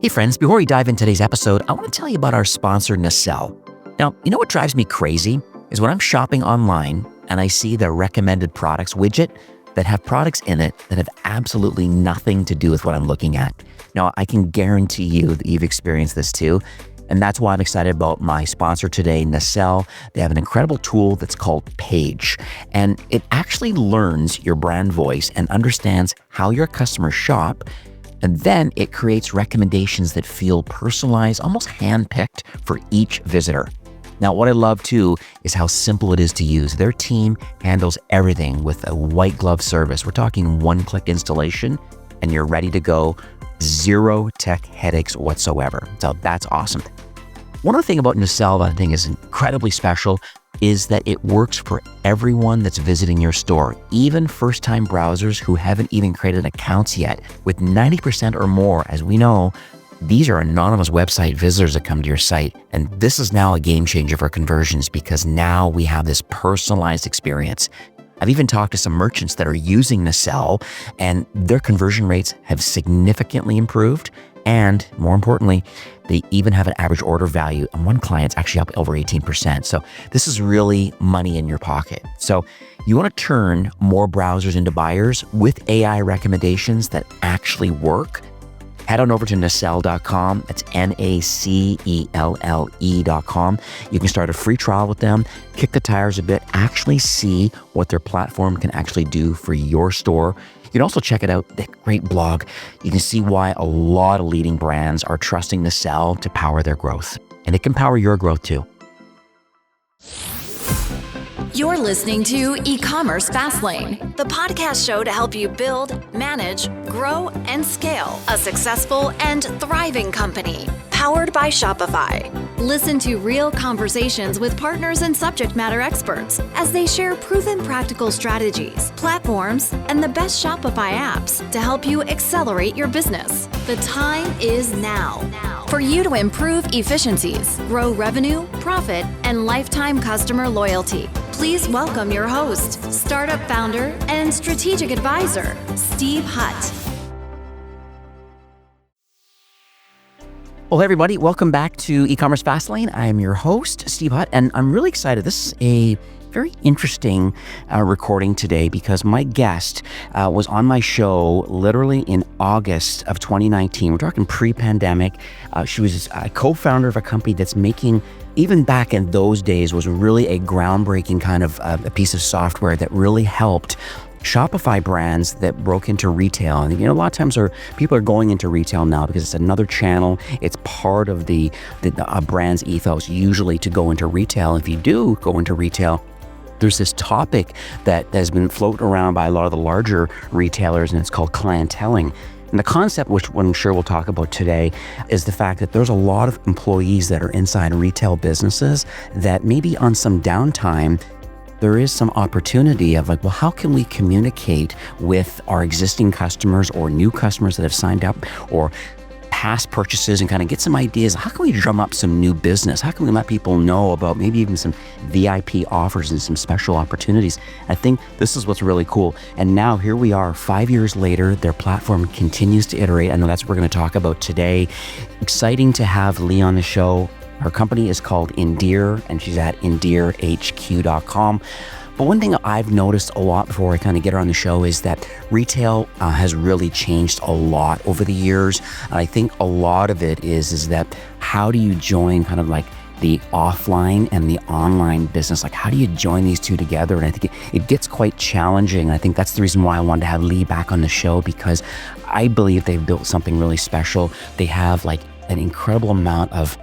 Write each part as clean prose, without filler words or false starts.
Hey friends, before we dive into today's episode, I want to tell you about our sponsor, Nacelle. Now, you know what drives me crazy is when I'm shopping online and I see the recommended products widget that have products in it that have absolutely nothing to do with what I'm looking at. Now, I can guarantee you that you've experienced this too. And that's why I'm excited about my sponsor today, Nacelle. They have an incredible tool that's called Page, and it actually learns your brand voice and understands how your customers shop. And then it creates recommendations that feel personalized, almost handpicked for each visitor. Now, what I love too is how simple it is to use. Their team handles everything with a white glove service. We're talking one-click installation and you're ready to go. Zero tech headaches whatsoever. So that's awesome. One other thing about Nacelle that I think is incredibly special is that it works for everyone that's visiting your store, even first-time browsers who haven't even created accounts yet. With 90% or more, as we know, these are anonymous website visitors that come to your site. And this is now a game changer for conversions because now we have this personalized experience. I've even talked to some merchants that are using Nacelle and their conversion rates have significantly improved. And more importantly, they even have an average order value and one client's actually up over 18%. So this is really money in your pocket. So you want to turn more browsers into buyers with AI recommendations that actually work. Head on over to nacelle.com. That's NACELLE.com. You can start a free trial with them, kick the tires a bit, actually see what their platform can actually do for your store. You can also check it out, the great blog. You can see why a lot of leading brands are trusting Nacelle to power their growth. And it can power your growth too. You're listening to E-commerce Fastlane, the podcast show to help you build, manage, grow, and scale a successful and thriving company, powered by Shopify. Listen to real conversations with partners and subject matter experts as they share proven practical strategies, platforms, and the best Shopify apps to help you accelerate your business. The time is now for you to improve efficiencies, grow revenue, profit, and lifetime customer loyalty. Please welcome your host, startup founder, and strategic advisor, Steve Hutt. Well, hey everybody, welcome back to E-commerce Fastlane. I'm your host, Steve Hutt, and I'm really excited. This is a very interesting recording today because my guest was on my show literally in August of 2019. We're talking pre-pandemic. She was a co-founder of a company that's making, even back in those days, was really a groundbreaking kind of a piece of software that really helped Shopify brands that broke into retail. And a lot of times people are going into retail now because it's another channel. It's part of the brand's ethos usually to go into retail. If you do go into retail, there's this topic that has been floated around by a lot of the larger retailers, and it's called clienteling. And the concept, which I'm sure we'll talk about today, is the fact that there's a lot of employees that are inside retail businesses that maybe on some downtime, there is some opportunity of like, well, how can we communicate with our existing customers or new customers that have signed up or past purchases and kind of get some ideas? How can we drum up some new business? How can we let people know about maybe even some VIP offers and some special opportunities? I think this is what's really cool. And now here we are 5 years later, their platform continues to iterate. I know that's what we're going to talk about today. Exciting to have Lee on the show. Her company is called Endear, and she's at endearhq.com. But one thing I've noticed a lot before I kind of get her on the show is that retail has really changed a lot over the years. And I think a lot of it is that how do you join kind of like the offline and the online business? Like, how do you join these two together? And I think it gets quite challenging. And I think that's the reason why I wanted to have Lee back on the show, because I believe they've built something really special. They have like an incredible amount of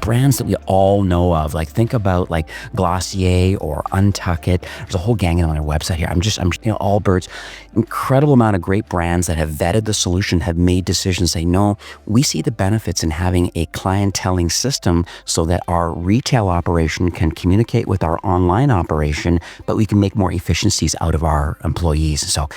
brands that we all know of. Like, think about like Glossier or Untuckit. There's a whole gang on their website here. I'm Allbirds. Incredible amount of great brands that have vetted the solution, have made decisions, say, no, we see the benefits in having a clienteling system so that our retail operation can communicate with our online operation, but we can make more efficiencies out of our employees. So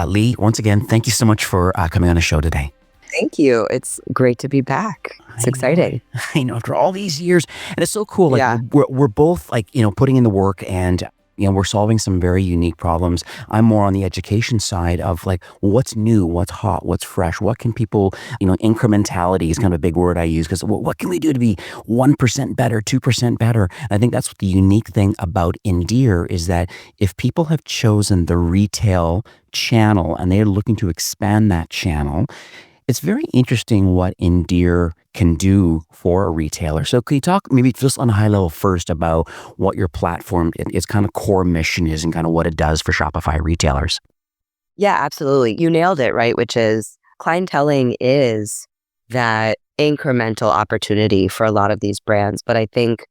Lee, once again, thank you so much for coming on the show today. Thank you. It's great to be back. It's exciting. I know, after all these years, and it's so cool. Like, we're both like, putting in the work, and we're solving some very unique problems. I'm more on the education side of like, what's new, what's hot, what's fresh, what can people, incrementality is kind of a big word I use because what can we do to be 1% better, 2% better? I think that's what the unique thing about Endear is that if people have chosen the retail channel and they're looking to expand that channel, it's very interesting what Endear can do for a retailer. So can you talk maybe just on a high level first about what your platform, its kind of core mission is and kind of what it does for Shopify retailers? Yeah, absolutely. You nailed it, right? Which is clienteling is that incremental opportunity for a lot of these brands. But I think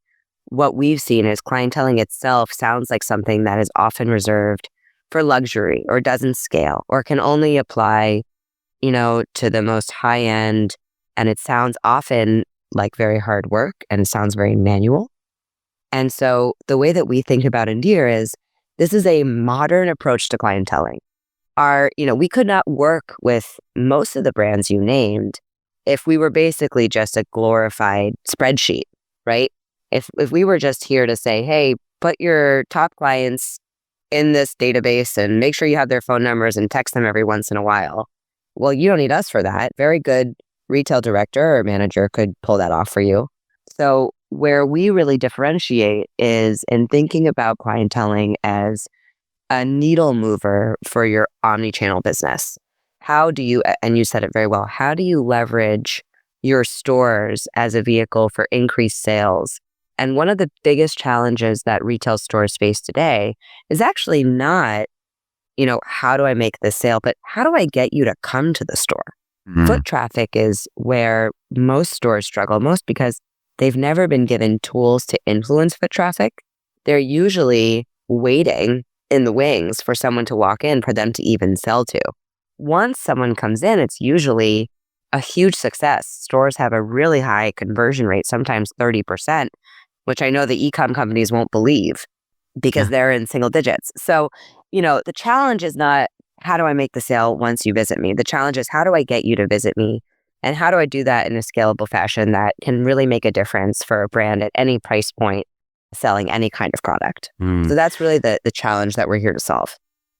what we've seen is clienteling itself sounds like something that is often reserved for luxury or doesn't scale or can only apply to the most high end. And it sounds often like very hard work and it sounds very manual. And so the way that we think about Endear is this is a modern approach to clienteling. We could not work with most of the brands you named if we were basically just a glorified spreadsheet, right? If we were just here to say, hey, put your top clients in this database and make sure you have their phone numbers and text them every once in a while. Well, you don't need us for that. Very good retail director or manager could pull that off for you. So where we really differentiate is in thinking about clienteling as a needle mover for your omnichannel business. How do you, and you said it very well, how do you leverage your stores as a vehicle for increased sales? And one of the biggest challenges that retail stores face today is actually not how do I make this sale? But how do I get you to come to the store? Foot traffic is where most stores struggle most because they've never been given tools to influence foot traffic. They're usually waiting in the wings for someone to walk in for them to even sell to. Once someone comes in, it's usually a huge success. Stores have a really high conversion rate, sometimes 30%, which I know the e-com companies won't believe because they're in single digits. So, the challenge is not how do I make the sale once you visit me? The challenge is how do I get you to visit me? And how do I do that in a scalable fashion that can really make a difference for a brand at any price point selling any kind of product? So that's really the challenge that we're here to solve.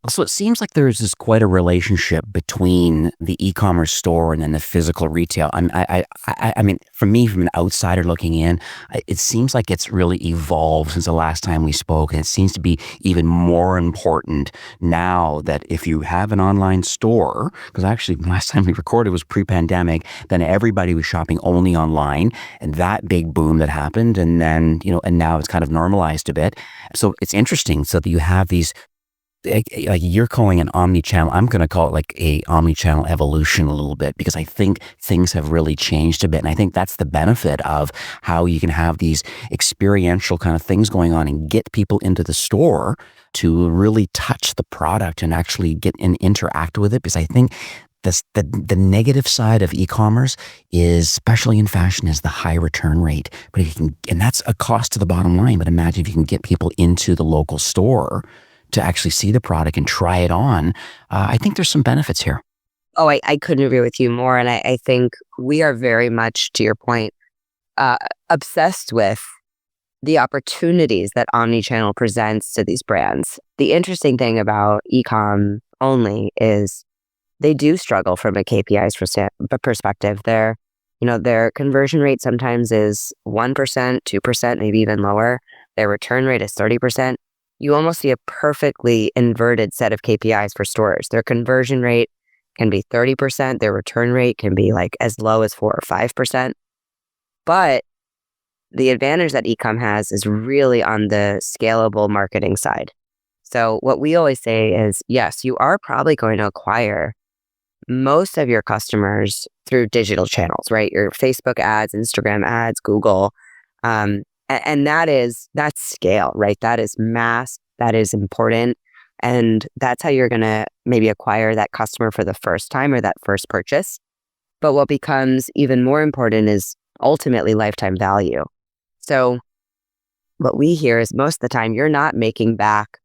So it seems like there's quite a relationship between the e-commerce store and then the physical retail. I mean, for me, from an outsider looking in, it seems like it's really evolved since the last time we spoke. And it seems to be even more important now that if you have an online store, because actually last time we recorded was pre-pandemic, then everybody was shopping only online and that big boom that happened. And then, and now it's kind of normalized a bit. So it's interesting so that you have these like you're calling an omnichannel. I'm going to call it like a omnichannel evolution a little bit because I think things have really changed a bit. And I think that's the benefit of how you can have these experiential kind of things going on and get people into the store to really touch the product and actually get and interact with it. Because I think the negative side of e-commerce is, especially in fashion, is the high return rate. But if you can, and that's a cost to the bottom line. But imagine if you can get people into the local store to actually see the product and try it on, I think there's some benefits here. Oh, I couldn't agree with you more. And I think we are very much, to your point, obsessed with the opportunities that omnichannel presents to these brands. The interesting thing about e-com only is they do struggle from a KPIs perspective. Their conversion rate sometimes is 1%, 2%, maybe even lower. Their return rate is 30%. You almost see a perfectly inverted set of KPIs for stores. Their conversion rate can be 30%. Their return rate can be like as low as 4 or 5%. But the advantage that e-com has is really on the scalable marketing side. So what we always say is, yes, you are probably going to acquire most of your customers through digital channels, right? Your Facebook ads, Instagram ads, Google, and that's scale, right? That is mass, that is important. And that's how you're going to maybe acquire that customer for the first time or that first purchase. But what becomes even more important is ultimately lifetime value. So what we hear is most of the time, you're not making back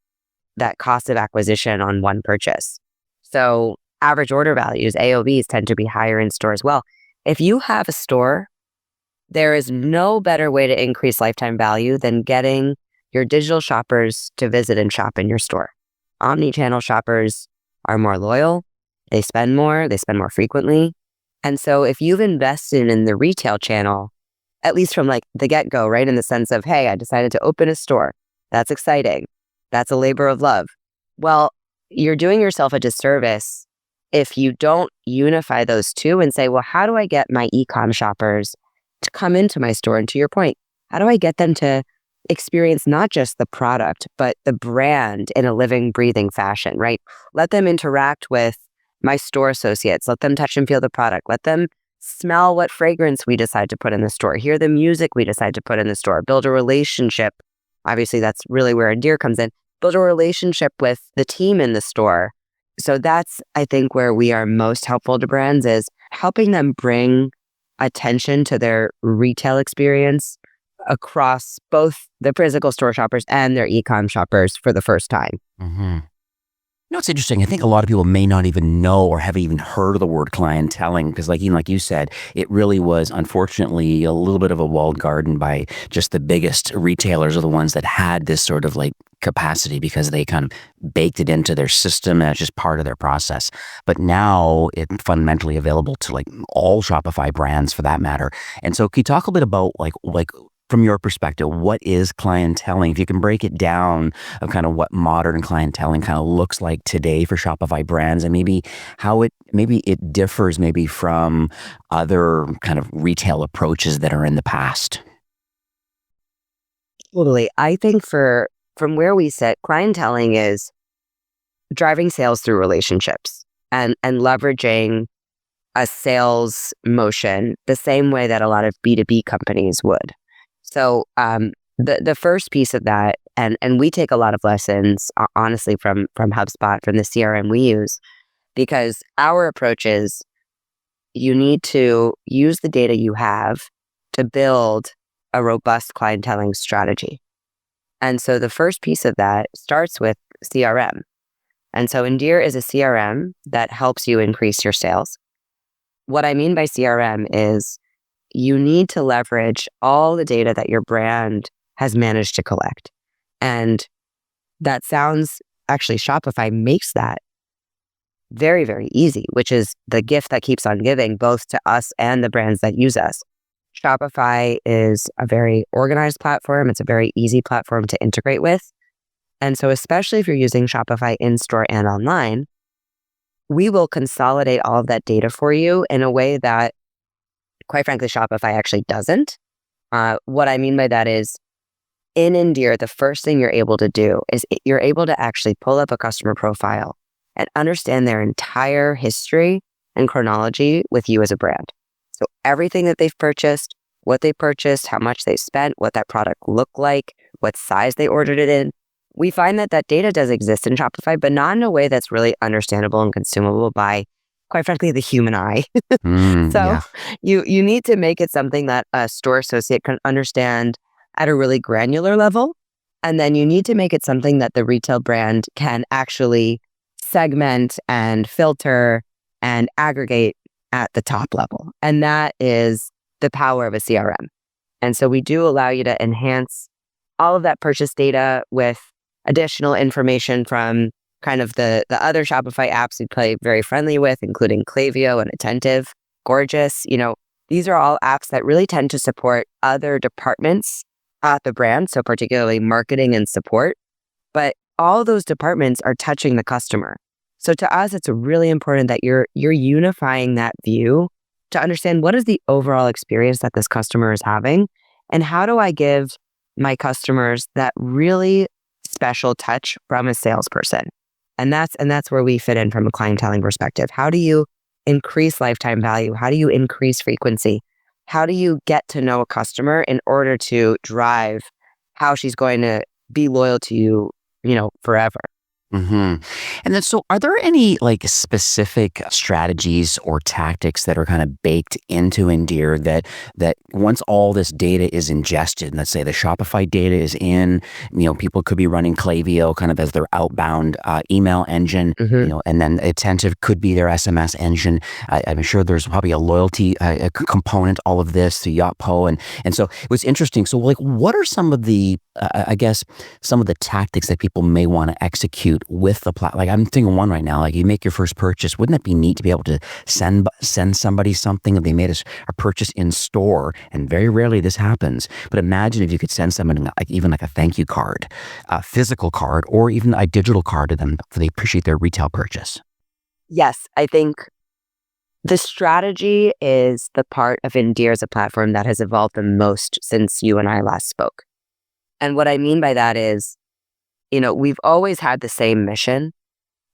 that cost of acquisition on one purchase. So average order values, AOVs, tend to be higher in store as well. If you have a store, there is no better way to increase lifetime value than getting your digital shoppers to visit and shop in your store. Omnichannel shoppers are more loyal, they spend more frequently. And so if you've invested in the retail channel, at least from like the get-go, right, in the sense of, hey, I decided to open a store, that's exciting, that's a labor of love. Well, you're doing yourself a disservice if you don't unify those two and say, well, how do I get my e-com shoppers to come into my store? And to your point, how do I get them to experience not just the product, but the brand in a living, breathing fashion, right? Let them interact with my store associates. Let them touch and feel the product. Let them smell what fragrance we decide to put in the store, hear the music we decide to put in the store, build a relationship. Obviously, that's really where Endear comes in. Build a relationship with the team in the store. So that's, I think, where we are most helpful to brands, is helping them bring attention to their retail experience across both the physical store shoppers and their e-com shoppers for the first time. Mm-hmm. It's interesting. I think a lot of people may not even know or have even heard of the word clienteling, because like you said, it really was unfortunately a little bit of a walled garden by just the biggest retailers, are the ones that had this sort of like capacity because they kind of baked it into their system and it's just part of their process. But now it's fundamentally available to like all Shopify brands for that matter. And so can you talk a bit about like from your perspective, what is clienteling? If you can break it down of kind of what modern clienteling kind of looks like today for Shopify brands, and maybe how it differs maybe from other kind of retail approaches that are in the past. Totally. I think from where we sit, clienteling is driving sales through relationships and leveraging a sales motion the same way that a lot of B2B companies would. So the first piece of that, and we take a lot of lessons, honestly, from HubSpot, from the CRM we use, because our approach is you need to use the data you have to build a robust clienteling strategy. And so the first piece of that starts with CRM. And so Endear is a CRM that helps you increase your sales. What I mean by CRM is you need to leverage all the data that your brand has managed to collect. And that sounds, actually, Shopify makes that very, very easy, which is the gift that keeps on giving, both to us and the brands that use us. Shopify is a very organized platform. It's a very easy platform to integrate with. And so especially if you're using Shopify in-store and online, we will consolidate all of that data for you in a way that, quite frankly, Shopify actually doesn't. What I mean by that is, in Endear, the first thing you're able to do is you're able to actually pull up a customer profile and understand their entire history and chronology with you as a brand. So everything that they've purchased, what they purchased, how much they spent, what that product looked like, what size they ordered it in. We find that that data does exist in Shopify, but not in a way that's really understandable and consumable by, quite frankly, the human eye. So you need to make it something that a store associate can understand at a really granular level. And then you need to make it something that the retail brand can actually segment and filter and aggregate at the top level. And that is the power of a CRM. And so we do allow you to enhance all of that purchase data with additional information from kind of the other Shopify apps we play very friendly with, including Klaviyo and Attentive, Gorgeous. These are all apps that really tend to support other departments at the brand, so particularly marketing and support. But all those departments are touching the customer. So to us, it's really important that you're unifying that view to understand what is the overall experience that this customer is having, and how do I give my customers that really special touch from a salesperson. And that's where we fit in from a clienteling perspective. How do you increase lifetime value? How do you increase frequency? How do you get to know a customer in order to drive how she's going to be loyal to you, forever? And then, so are there any like specific strategies or tactics that are kind of baked into Endear that once all this data is ingested, let's say the Shopify data is in, people could be running Klaviyo kind of as their outbound email engine, and then Attentive could be their SMS engine. I'm sure there's probably a loyalty component, all of this to Yotpo, and so it was interesting. So, like, what are some of the some of the tactics that people may want to execute with the platform? Like, I'm thinking one right now, like you make your first purchase. Wouldn't it be neat to be able to send somebody something if they made a purchase in store? And very rarely this happens. But imagine if you could send somebody even a thank you card, a physical card, or even a digital card to them so they appreciate their retail purchase. Yes, I think the strategy is the part of Endear as a platform that has evolved the most since you and I last spoke. And what I mean by that is, we've always had the same mission,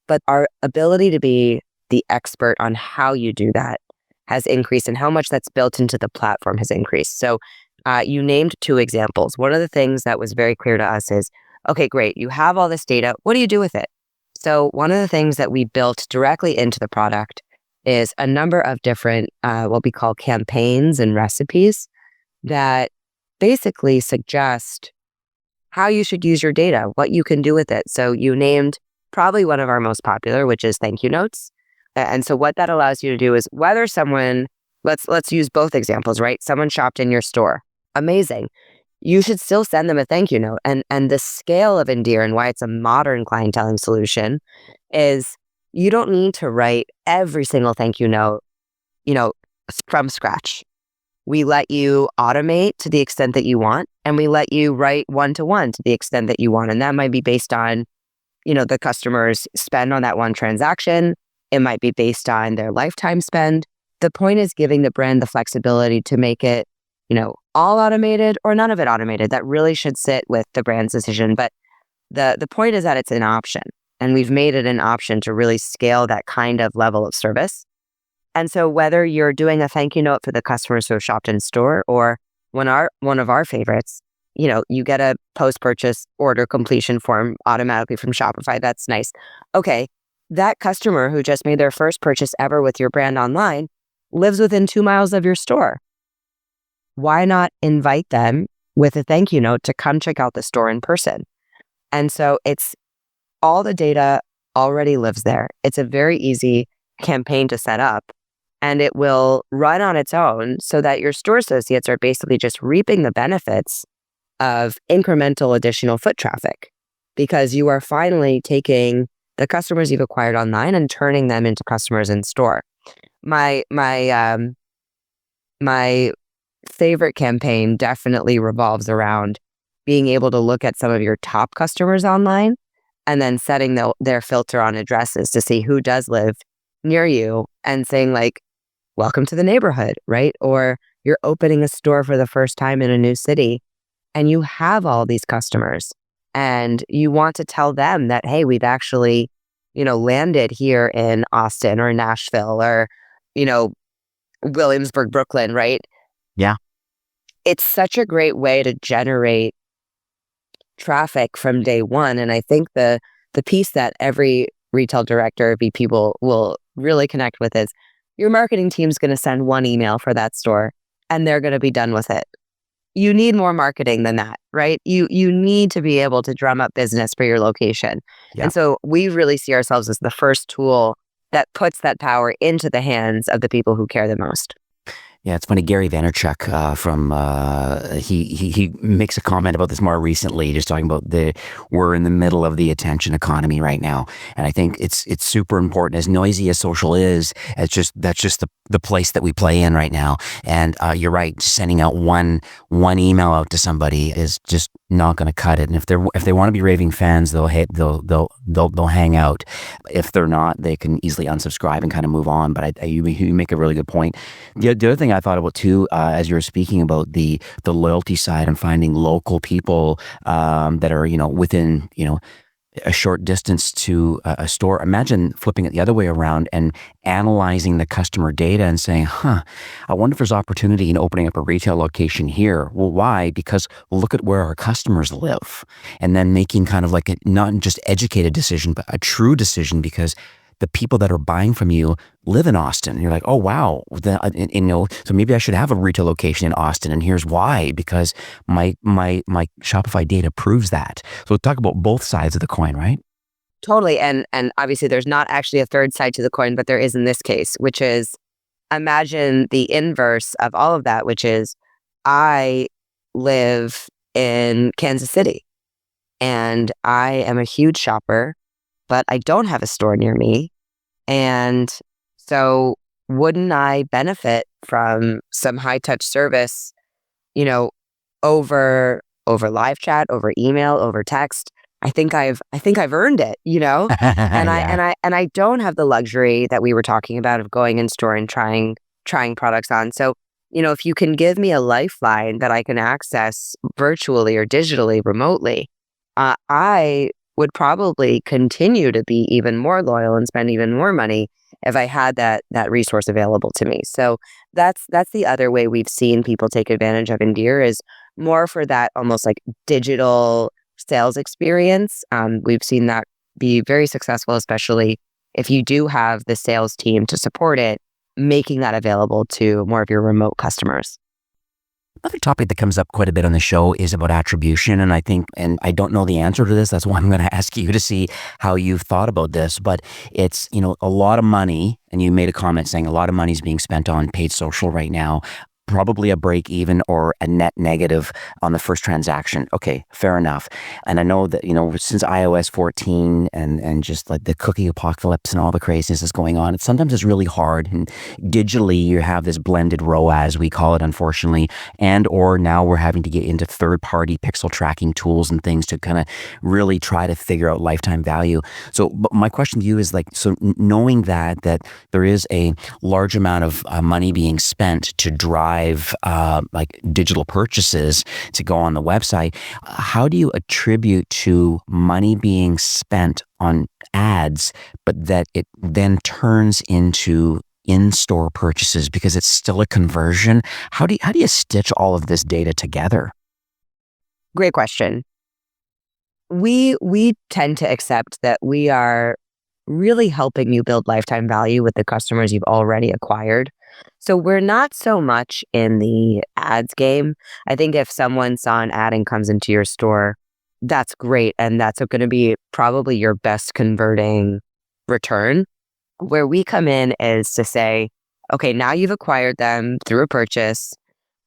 but our ability to be the expert on how you do that has increased, and how much that's built into the platform has increased. So you named two examples. One of the things that was very clear to us is, okay, great, you have all this data. What do you do with it? So one of the things that we built directly into the product is a number of different, what we call campaigns and recipes that basically suggest how you should use your data, what you can do with it. So you named probably one of our most popular, which is thank you notes. And so what that allows you to do is whether someone, let's use both examples, right? Someone shopped in your store. Amazing. You should still send them a thank you note. And the scale of Endear and why it's a modern clienteling solution is you don't need to write every single thank you note, from scratch. We let you automate to the extent that you want, and we let you write one-to-one to the extent that you want. And that might be based on, the customer's spend on that one transaction. It might be based on their lifetime spend. The point is giving the brand the flexibility to make it, all automated or none of it automated. That really should sit with the brand's decision. But the point is that it's an option, and we've made it an option to really scale that kind of level of service. And so whether you're doing a thank you note for the customers who have shopped in store, or one of our favorites, you get a post-purchase order completion form automatically from Shopify. That's nice. Okay, that customer who just made their first purchase ever with your brand online lives within 2 miles of your store. Why not invite them with a thank you note to come check out the store in person? And so it's all the data already lives there. It's a very easy campaign to set up. And it will run on its own so that your store associates are basically just reaping the benefits of incremental additional foot traffic, because you are finally taking the customers you've acquired online and turning them into customers in store. My favorite campaign definitely revolves around being able to look at some of your top customers online and then setting their filter on addresses to see who does live near you and saying like, welcome to the neighborhood, right? Or you're opening a store for the first time in a new city and you have all these customers and you want to tell them that, hey, we've actually, landed here in Austin or Nashville or, Williamsburg, Brooklyn, right? Yeah. It's such a great way to generate traffic from day one. And I think the piece that every retail director, VP will really connect with is your marketing team's going to send one email for that store and they're going to be done with it. You need more marketing than that, right? You need to be able to drum up business for your location. Yeah. And so we really see ourselves as the first tool that puts that power into the hands of the people who care the most. Yeah, it's funny. Gary Vaynerchuk he makes a comment about this more recently, just talking about we're in the middle of the attention economy right now, and I think it's super important. As noisy as social is, that's just the place that we play in right now. And you're right, sending out one email out to somebody is just not going to cut it. And if they want to be raving fans, they'll hang out. If they're not, they can easily unsubscribe and kind of move on. But you make a really good point. The other thing I thought about too, as you were speaking about the loyalty side and finding local people that are within a short distance to a store. Imagine flipping it the other way around and analyzing the customer data and saying, I wonder if there's opportunity in opening up a retail location here. Well, why? Because look at where our customers live. And then making kind of like a not just educated decision, but a true decision, because the people that are buying from you live in Austin. And you're like, oh, wow. So maybe I should have a retail location in Austin. And here's why, because my Shopify data proves that. So talk about both sides of the coin, right? Totally. And obviously there's not actually a third side to the coin, but there is in this case, which is, imagine the inverse of all of that, which is I live in Kansas City and I am a huge shopper, but I don't have a store near me. And so wouldn't I benefit from some high touch service, over live chat, over email, over text? I think I've earned it, and Yeah. I don't have the luxury that we were talking about of going in store and trying products on. So, if you can give me a lifeline that I can access virtually or digitally, remotely, I would probably continue to be even more loyal and spend even more money if I had that resource available to me. So that's the other way we've seen people take advantage of Endear, is more for that almost like digital sales experience. We've seen that be very successful, especially if you do have the sales team to support it, making that available to more of your remote customers. Another topic that comes up quite a bit on the show is about attribution. And I don't know the answer to this. That's why I'm going to ask you to see how you've thought about this. But it's, a lot of money. And you made a comment saying a lot of money is being spent on paid social right now. Probably a break even or a net negative on the first transaction. Okay, fair enough. And I know that, since iOS 14 and just like the cookie apocalypse and all the craziness that's going on, sometimes it's really hard. And digitally, you have this blended ROAS, we call it, unfortunately. And or now we're having to get into third-party pixel tracking tools and things to kind of really try to figure out lifetime value. So but my question to you is knowing that there is a large amount of money being spent to drive digital purchases to go on the website, how do you attribute to money being spent on ads, but that it then turns into in-store purchases because it's still a conversion? How do you stitch all of this data together? Great question. We tend to accept that we are really helping you build lifetime value with the customers you've already acquired. So we're not so much in the ads game. I think if someone saw an ad and comes into your store, that's great. And that's going to be probably your best converting return. Where we come in is to say, okay, now you've acquired them through a purchase.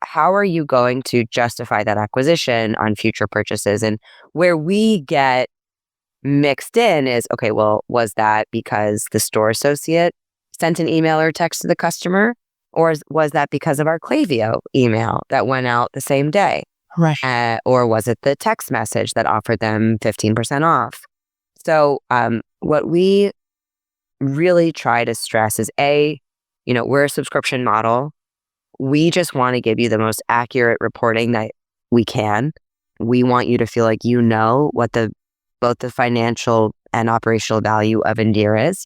How are you going to justify that acquisition on future purchases? And where we get mixed in is, okay, well, was that because the store associate sent an email or text to the customer? Or was that because of our Klaviyo email that went out the same day? Right. Or was it the text message that offered them 15% off? So what we really try to stress is we're a subscription model. We just want to give you the most accurate reporting that we can. We want you to feel like what both the financial and operational value of Endear is.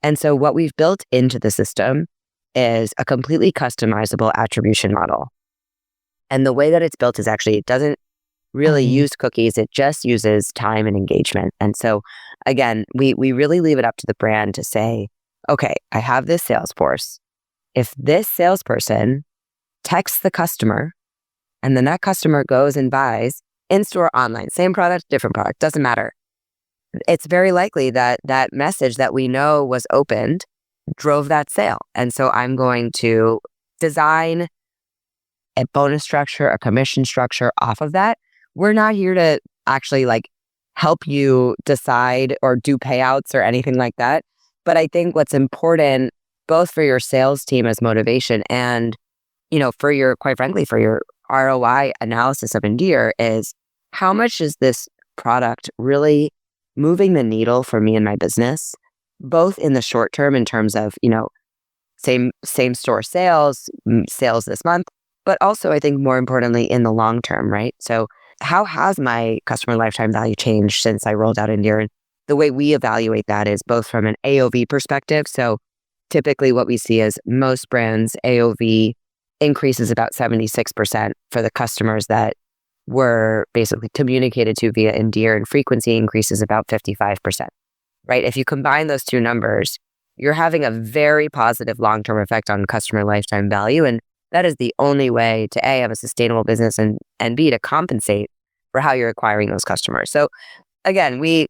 And so what we've built into the system is a completely customizable attribution model. And the way that it's built is actually, it doesn't really use cookies. It just uses time and engagement. And so again, we really leave it up to the brand to say, okay, I have this sales force. If this salesperson texts the customer and then that customer goes and buys in-store, online, same product, different product, doesn't matter. It's very likely that that message that we know was opened drove that sale. And so I'm going to design a bonus structure, a commission structure off of that. We're not here to actually help you decide or do payouts or anything like that. But I think what's important, both for your sales team as motivation and, for your, quite frankly, for your ROI analysis of Endear, is how much is this product really moving the needle for me and my business, both in the short term in terms of, same store sales this month, but also I think more importantly in the long term, right? So how has my customer lifetime value changed since I rolled out Endear? And the way we evaluate that is both from an AOV perspective. So typically what we see is most brands AOV increases about 76% for the customers that were basically communicated to via Endear, and frequency increases about 55%, right? If you combine those two numbers, you're having a very positive long-term effect on customer lifetime value. And that is the only way to A, have a sustainable business, and B, to compensate for how you're acquiring those customers. So again, we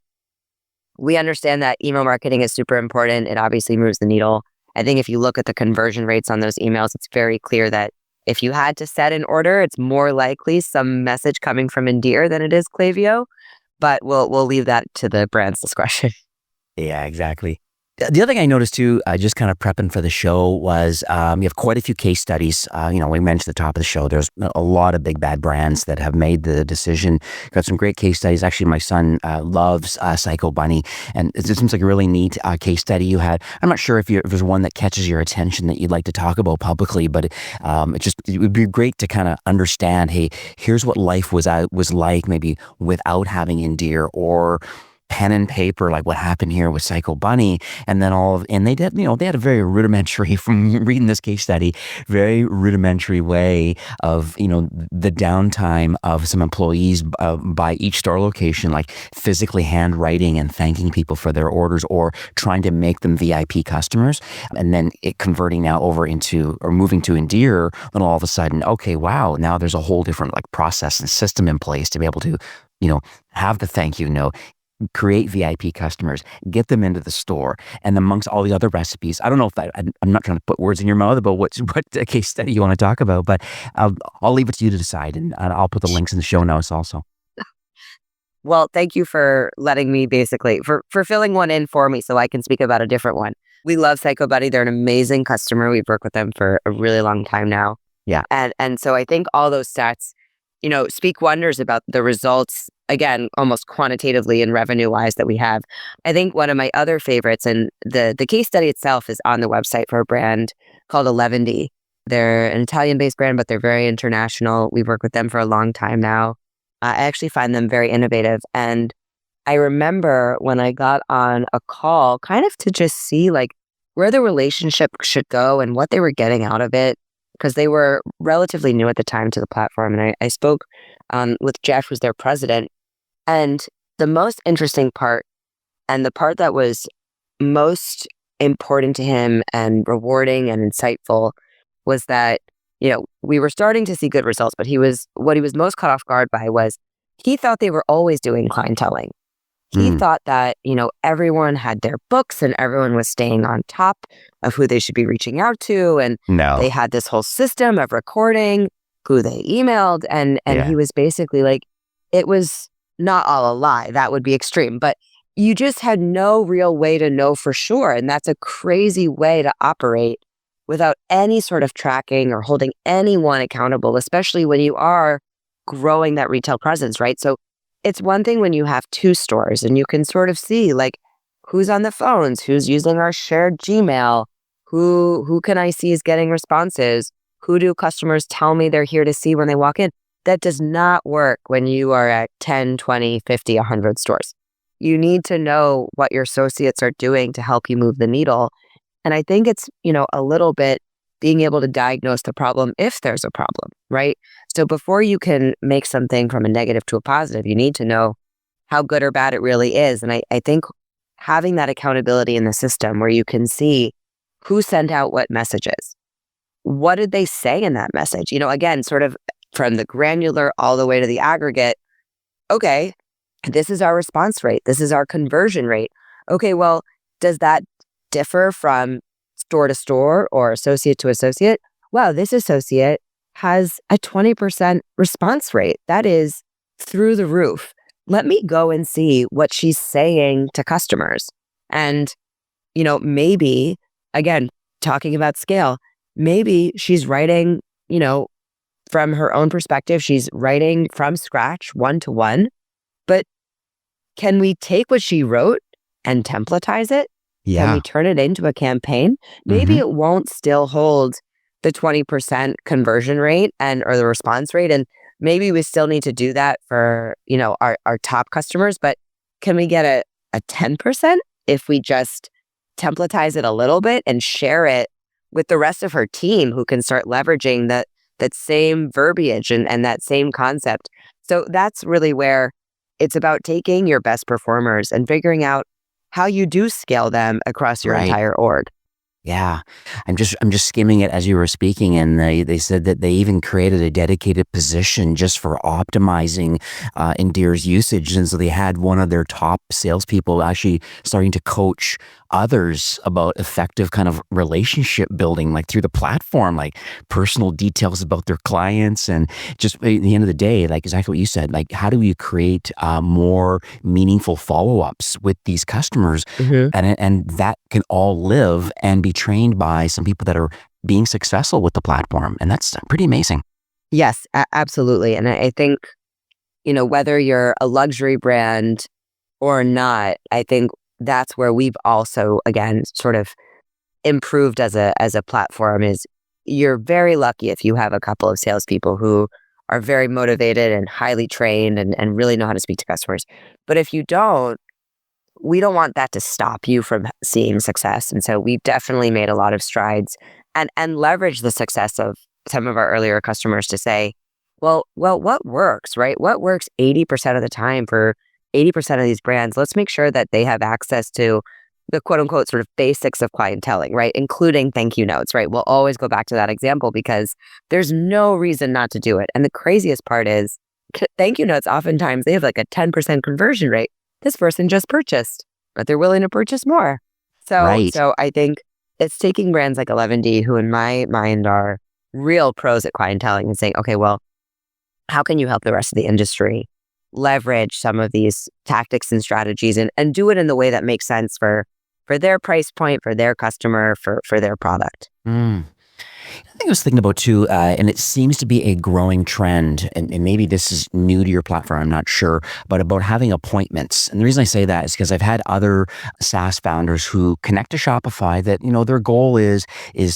understand that email marketing is super important. It obviously moves the needle. I think if you look at the conversion rates on those emails, it's very clear that if you had to set an order, it's more likely some message coming from Endear than it is Klaviyo. But we'll leave that to the brand's discretion. Yeah, exactly. The other thing I noticed too, just kind of prepping for the show, was you have quite a few case studies. We mentioned at the top of the show, there's a lot of big bad brands that have made the decision. Got some great case studies. Actually, my son loves Psycho Bunny, and it seems like a really neat case study you had. I'm not sure if there's one that catches your attention that you'd like to talk about publicly, but it would be great to kind of understand, hey, here's what life was like maybe without having Endear, or pen and paper, like what happened here with Psycho Bunny. And then they had a very rudimentary, from reading this case study, very rudimentary way of, the downtime of some employees by each store location, like physically handwriting and thanking people for their orders, or trying to make them VIP customers. And then it converting now over into, or moving to Endear, then all of a sudden, okay, wow, now there's a whole different process and system in place to be able to, have the thank you note, create VIP customers, get them into the store, and amongst all the other recipes. I don't know if I'm not trying to put words in your mouth about what case study you want to talk about, but I'll leave it to you to decide, and I'll put the links in the show notes also. Well, thank you for letting me for filling one in for me so I can speak about a different one. We love Psycho Bunny. They're an amazing customer. We've worked with them for a really long time now. Yeah. And so I think all those stats, speak wonders about the results, again, almost quantitatively and revenue-wise, that we have. I think one of my other favorites, and the case study itself is on the website for a brand called 11D. They're an Italian-based brand, but they're very international. We've worked with them for a long time now. I actually find them very innovative. And I remember when I got on a call kind of to just see where the relationship should go and what they were getting out of it, because they were relatively new at the time to the platform. And I spoke with Jeff, who's their president. And the most interesting part, and the part that was most important to him and rewarding and insightful, was that, we were starting to see good results, but what he was most caught off guard by was he thought they were always doing clienteling. He thought that, everyone had their books and everyone was staying on top of who they should be reaching out to. And they had this whole system of recording who they emailed. And he was basically like, it was not all a lie. That would be extreme. But you just had no real way to know for sure. And that's a crazy way to operate without any sort of tracking or holding anyone accountable, especially when you are growing that retail presence, right? So it's one thing when you have two stores and you can sort of see who's on the phones, who's using our shared Gmail, who can I see is getting responses, who do customers tell me they're here to see when they walk in. That does not work when you are at 10, 20, 50, 100 stores. You need to know what your associates are doing to help you move the needle. And I think it's, a little bit being able to diagnose the problem if there's a problem, right? So before you can make something from a negative to a positive, you need to know how good or bad it really is. And I think having that accountability in the system where you can see who sent out what messages, what did they say in that message? Again, sort of from the granular all the way to the aggregate. Okay, this is our response rate. This is our conversion rate. Okay, well, does that differ from store to store or associate to associate? Wow, this associate has a 20% response rate. That is through the roof. Let me go and see what she's saying to customers. And, maybe, again, talking about scale, maybe she's writing, from her own perspective, she's writing from scratch, one-to-one. But can we take what she wrote and templatize it? Yeah. Can we turn it into a campaign? Maybe it won't still hold the 20% conversion rate or the response rate. And maybe we still need to do that for, our top customers, but can we get a 10% if we just templatize it a little bit and share it with the rest of her team who can start leveraging that same verbiage and that same concept. So that's really where it's about taking your best performers and figuring out how you do scale them across your Right. entire org. Yeah, I'm just skimming it as you were speaking, and they said that they even created a dedicated position just for optimizing Endear's usage, and so they had one of their top salespeople actually starting to coach others about effective kind of relationship building, like through the platform, like personal details about their clients, and just at the end of the day, like exactly what you said, like how do we create more meaningful follow-ups with these customers, and that can all live and be trained by some people that are being successful with the platform. And that's pretty amazing. Yes, absolutely. And I think, whether you're a luxury brand or not, I think that's where we've also, again, sort of improved as a platform is you're very lucky if you have a couple of salespeople who are very motivated and highly trained and really know how to speak to customers. But if you don't, we don't want that to stop you from seeing success. And so we've definitely made a lot of strides and leveraged the success of some of our earlier customers to say, well, what works, right? What works 80% of the time for 80% of these brands? Let's make sure that they have access to the quote unquote sort of basics of clienteling, right? Including thank you notes, right? We'll always go back to that example because there's no reason not to do it. And the craziest part is thank you notes, oftentimes they have like a 10% conversion rate. This person just purchased, but they're willing to purchase more. Right. So I think it's taking brands like 11D, who in my mind are real pros at clienteling, and saying, okay, well, how can you help the rest of the industry leverage some of these tactics and strategies and do it in the way that makes sense for their price point, for their customer, for their product. I think I was thinking about too, and it seems to be a growing trend, and maybe this is new to your platform, I'm not sure, but about having appointments. And the reason I say that is because I've had other SaaS founders who connect to Shopify that, their goal is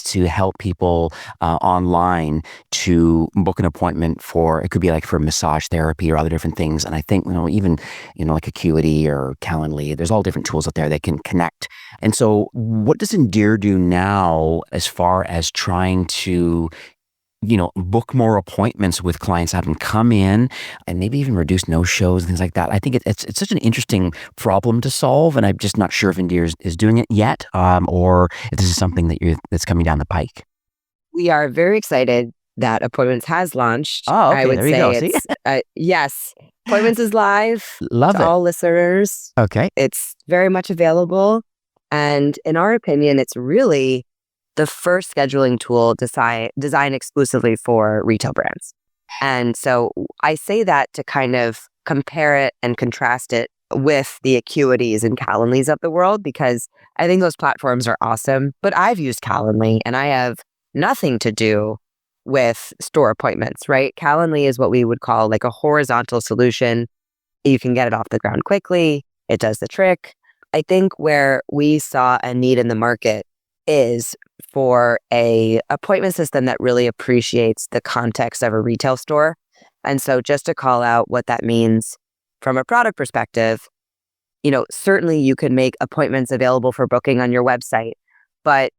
to help people online to book an appointment for, it could be like for massage therapy or other different things. And I think, even, like Acuity or Calendly, there's all different tools out there that can connect. And so what does Endear do now as far as trying to book more appointments with clients, have them come in and maybe even reduce no-shows and things like that? I think it's such an interesting problem to solve, and I'm just not sure if Endear is doing it yet, or if this is something that's coming down the pike. We are very excited that Appointments has launched. Oh, okay, I would there you say go. See? it's, yes, Appointments is live Love to it. all listeners. Okay. It's very much available. And in our opinion, it's really the first scheduling tool designed exclusively for retail brands. And so I say that to kind of compare it and contrast it with the Acuities and Calendlys of the world, because I think those platforms are awesome. But I've used Calendly and I have nothing to do with store appointments, right? Calendly is what we would call like a horizontal solution. You can get it off the ground quickly. It does the trick. I think where we saw a need in the market is for a appointment system that really appreciates the context of a retail store. And so just to call out what that means from a product perspective, certainly you can make appointments available for booking on your website. But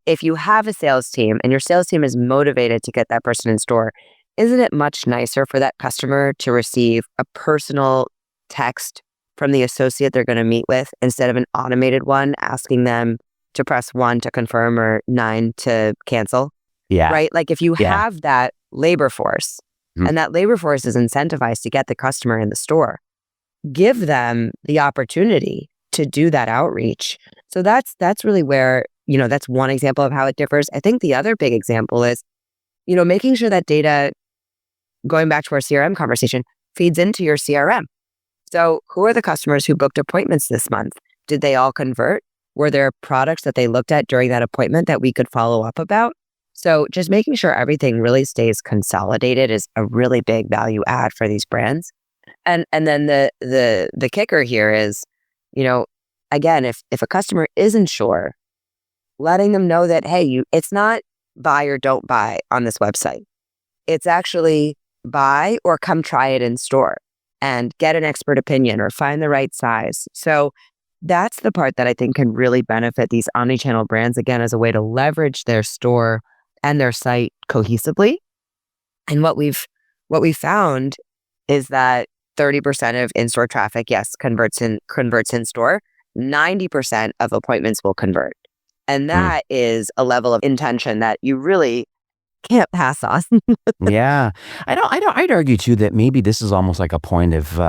if you have a sales team and your sales team is motivated to get that person in store, isn't it much nicer for that customer to receive a personal text from the associate they're going to meet with instead of an automated one asking them to press 1 to confirm or 9 to cancel? Yeah. Right? Like if you have that labor force and that labor force is incentivized to get the customer in the store, give them the opportunity to do that outreach. So that's really where, that's one example of how it differs. I think the other big example is, making sure that data, going back to our CRM conversation, feeds into your CRM. So who are the customers who booked appointments this month? Did they all convert? Were there products that they looked at during that appointment that we could follow up about? So just making sure everything really stays consolidated is a really big value add for these brands. And then the kicker here is, again, if a customer isn't sure, letting them know that, hey, it's not buy or don't buy on this website. It's actually buy or come try it in store and get an expert opinion or find the right size. So that's the part that I think can really benefit these omnichannel brands, again, as a way to leverage their store and their site cohesively. And what we've found is that 30% of in-store traffic, yes, converts in store. 90% of appointments will convert. And that is a level of intention that you really can't pass on. Yeah. I'd argue too that maybe this is almost like a point of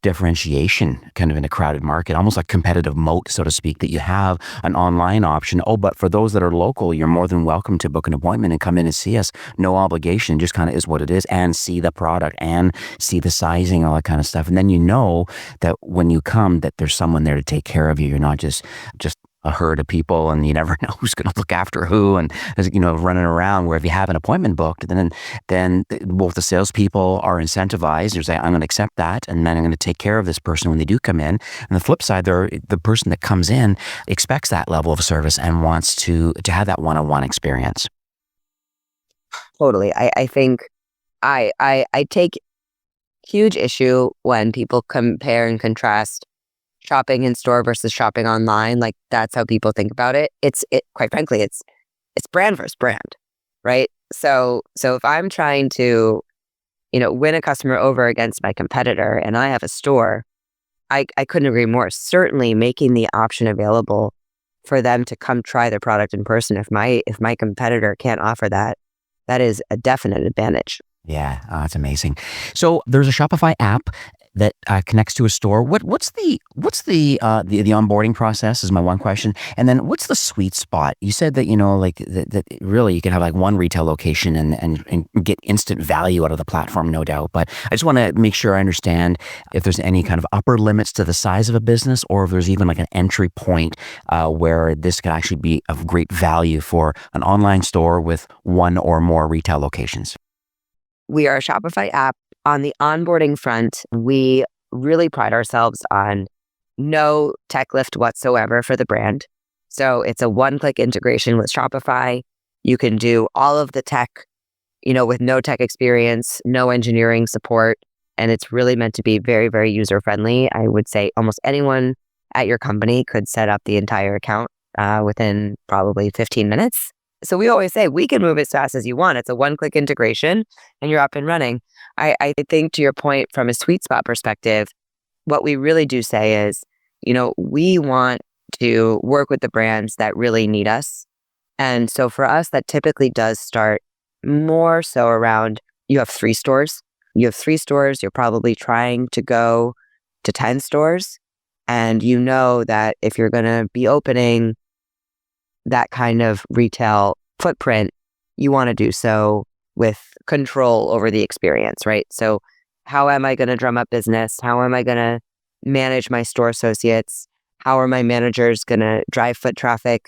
differentiation kind of in a crowded market, almost like competitive moat, so to speak, that you have an online option. Oh, but for those that are local, you're more than welcome to book an appointment and come in and see us. No obligation, just kind of is what it is, and see the product and see the sizing, all that kind of stuff. And then you know that when you come, that there's someone there to take care of you. You're not just a herd of people, and you never know who's going to look after who, and running around. Where if you have an appointment booked, then both the salespeople are incentivized. They're saying, I'm going to accept that, and then I'm going to take care of this person when they do come in. And the flip side, the person that comes in expects that level of service and wants to have that one-on-one experience. Totally. I think I take huge issue when people compare and contrast shopping in store versus shopping online. Like, that's how people think about it. Quite frankly, it's brand versus brand, right? So if I'm trying to, win a customer over against my competitor and I have a store, I couldn't agree more. Certainly making the option available for them to come try their product in person. If my competitor can't offer that, that is a definite advantage. Yeah, that's amazing. So there's a Shopify app that connects to a store. What's the onboarding process is my one question. And then what's the sweet spot? You said that, that really you can have like one retail location and get instant value out of the platform, no doubt. But I just want to make sure I understand if there's any kind of upper limits to the size of a business, or if there's even like an entry point where this could actually be of great value for an online store with one or more retail locations. We are a Shopify app. On the onboarding front, we really pride ourselves on no tech lift whatsoever for the brand. So it's a one-click integration with Shopify. You can do all of the tech, with no tech experience, no engineering support, and it's really meant to be very, very user-friendly. I would say almost anyone at your company could set up the entire account within probably 15 minutes. So we always say we can move as fast as you want. It's a one-click integration and you're up and running. I think to your point, from a sweet spot perspective, what we really do say is, we want to work with the brands that really need us. And so for us, that typically does start more so around, you have 3 stores. You're probably trying to go to 10 stores. And you know that if you're going to be opening that kind of retail footprint, you want to do so with control over the experience, right? So how am I going to drum up business? How am I going to manage my store associates? How are my managers going to drive foot traffic?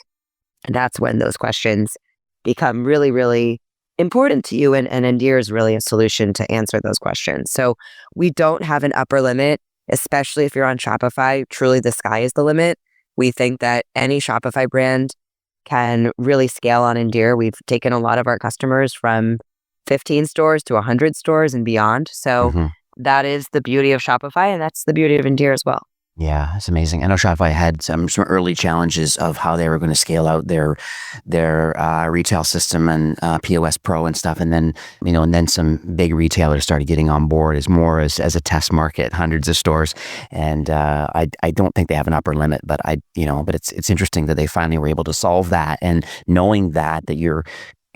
And that's when those questions become really, really important to you. And Endear is really a solution to answer those questions. So we don't have an upper limit, especially if you're on Shopify. Truly, the sky is the limit. We think that any Shopify brand can really scale on Endear. We've taken a lot of our customers from 15 stores to 100 stores and beyond. So that is the beauty of Shopify, and that's the beauty of Endear as well. Yeah, it's amazing. I know Shopify had some early challenges of how they were going to scale out their retail system and POS Pro and stuff, and then some big retailers started getting on board as a test market, hundreds of stores, and I don't think they have an upper limit, but it's interesting that they finally were able to solve that, and knowing that you're.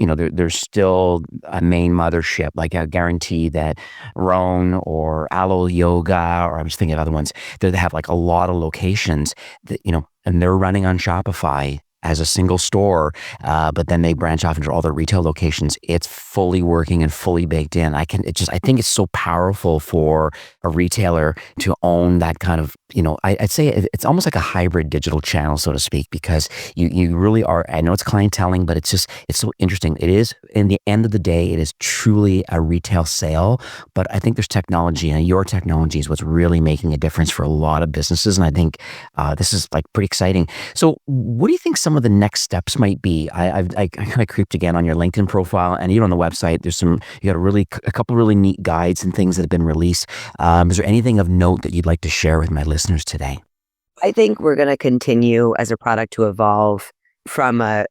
There's still a main mothership, like I guarantee that Roan or Alo Yoga, or I was thinking of other ones, they have like a lot of locations that, and they're running on Shopify as a single store, but then they branch off into all their retail locations. It's fully working and fully baked in. I think it's so powerful for a retailer to own that kind of, I'd say it's almost like a hybrid digital channel, so to speak, because you really are, I know it's clienteling, but it's so interesting. It is, in the end of the day, it is truly a retail sale, but I think there's technology, and your technology is what's really making a difference for a lot of businesses. And I think this is like pretty exciting. So what do you think some some of the next steps might be? I kind of creeped again on your LinkedIn profile, and even on the website, you got a couple really neat guides and things that have been released. Is there anything of note that you'd like to share with my listeners today? I think we're going to continue as a product to evolve from a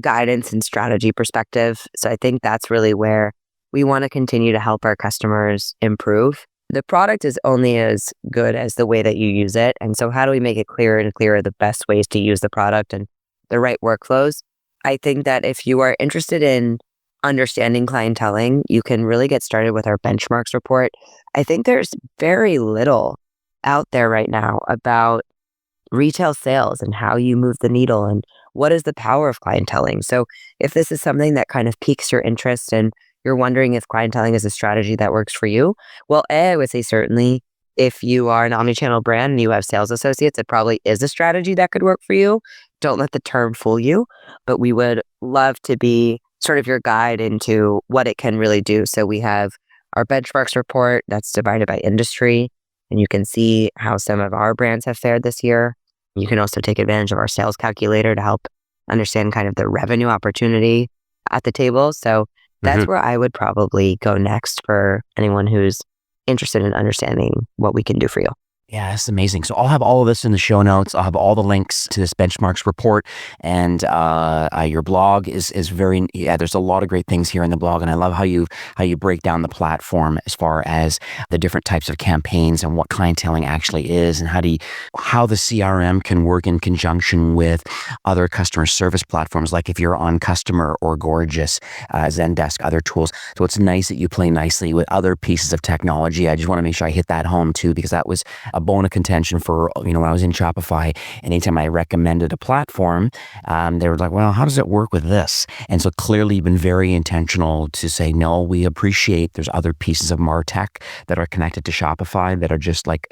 guidance and strategy perspective. So I think that's really where we want to continue to help our customers improve. The product is only as good as the way that you use it. And so how do we make it clearer and clearer the best ways to use the product and the right workflows? I think that if you are interested in understanding clienteling, you can really get started with our benchmarks report. I think there's very little out there right now about retail sales and how you move the needle and what is the power of clienteling. So if this is something that kind of piques your interest and you're wondering if clienteling is a strategy that works for you, well, I would say certainly if you are an omnichannel brand and you have sales associates, it probably is a strategy that could work for you. Don't let the term fool you, but we would love to be sort of your guide into what it can really do. So we have our benchmarks report that's divided by industry, and you can see how some of our brands have fared this year. You can also take advantage of our sales calculator to help understand kind of the revenue opportunity at the table. So that's where I would probably go next for anyone who's interested in understanding what we can do for you. Yeah, that's amazing. So I'll have all of this in the show notes. I'll have all the links to this benchmarks report, and your blog is very, there's a lot of great things here in the blog, and I love how you break down the platform as far as the different types of campaigns and what clienteling actually is, and how the CRM can work in conjunction with other customer service platforms, like if you're on Customer or Gorgeous, Zendesk, other tools. So it's nice that you play nicely with other pieces of technology. I just want to make sure I hit that home too, because that was a bone of contention for, when I was in Shopify. Anytime I recommended a platform, they were like, well, how does it work with this? And so clearly you've been very intentional to say, no, we appreciate there's other pieces of MarTech that are connected to Shopify that are just like,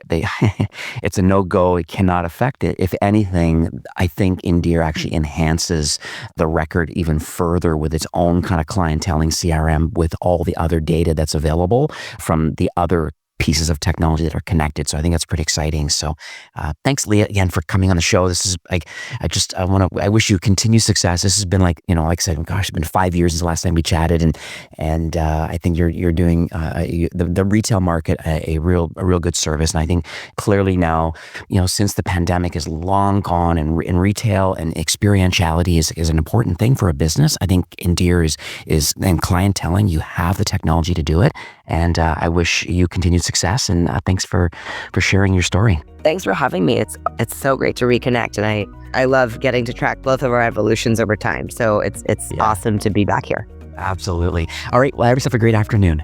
it's a no-go. It cannot affect it. If anything, I think Endear actually enhances the record even further with its own kind of clienteling CRM with all the other data that's available from the other pieces of technology that are connected. So I think that's pretty exciting. So thanks, Leah, again, for coming on the show. This is like, I wish you continued success. This has been like I said, gosh, it's been 5 years since the last time we chatted. And I think you're doing the retail market a real good service. And I think clearly now, since the pandemic is long gone and in retail and experientiality is an important thing for a business, I think Endear is and clienteling, you have the technology to do it. And I wish you continued success, and thanks for sharing your story. Thanks for having me. It's so great to reconnect, and I love getting to track both of our evolutions over time. So it's awesome to be back here. Absolutely. All right. Well, have yourself a great afternoon.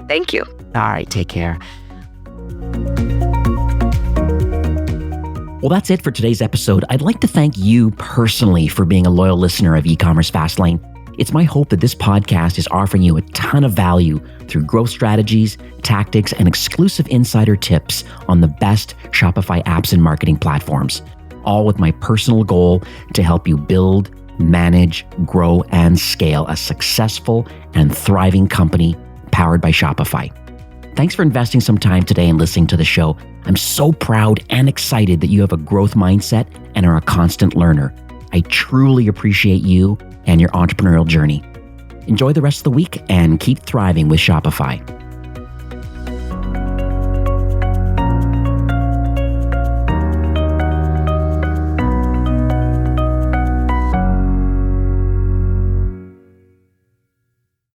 Thank you. All right. Take care. Well, that's it for today's episode. I'd like to thank you personally for being a loyal listener of E-commerce Fastlane. It's my hope that this podcast is offering you a ton of value through growth strategies, tactics, and exclusive insider tips on the best Shopify apps and marketing platforms, all with my personal goal to help you build, manage, grow, and scale a successful and thriving company powered by Shopify. Thanks for investing some time today and listening to the show. I'm so proud and excited that you have a growth mindset and are a constant learner. I truly appreciate you and your entrepreneurial journey. Enjoy the rest of the week and keep thriving with Shopify.